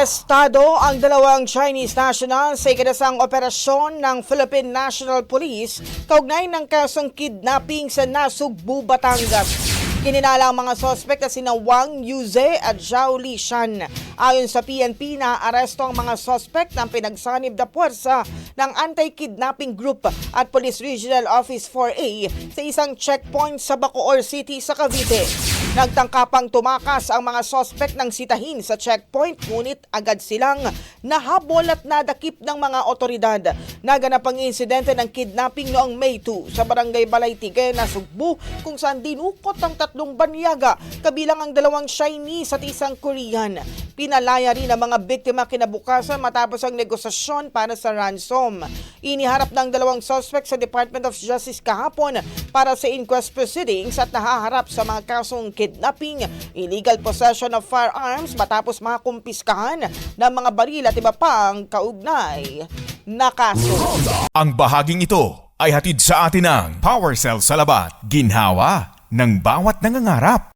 Arestado ang dalawang Chinese national sa ikinasang operasyon ng Philippine National Police kaugnay ng kasong kidnapping sa Nasugbu, Batangas. Kininala ang mga sospek na sina Wang Yuze at Zhao Lishan. Ayon sa PNP, naaresto ang mga sospek ng pinagsanib na puwersa ng Anti-Kidnapping Group at Police Regional Office 4A sa isang checkpoint sa Bacoor City sa Cavite. Nagtangkapang tumakas ang mga sospek ng sitahin sa checkpoint, ngunit agad silang nahabol at nadakip ng mga otoridad. Naganap ang insidente ng kidnapping noong May 2 sa Barangay Balaytige, Nasugbu, kung saan dinukot ang tatlong banyaga, kabilang ang dalawang Chinese at isang Korean. Pinalaya rin ang mga biktima kinabukasan matapos ang negosasyon para sa ransom. Iniharap ng dalawang suspect sa Department of Justice kahapon para sa inquest proceedings at nahaharap sa mga kasong kidnapping, illegal possession of firearms matapos makumpiskahan ng mga baril at iba pang kaugnay na kaso. Ang bahaging ito ay hatid sa atin ng PowerCell Salabat, ginhawa ng bawat nangangarap.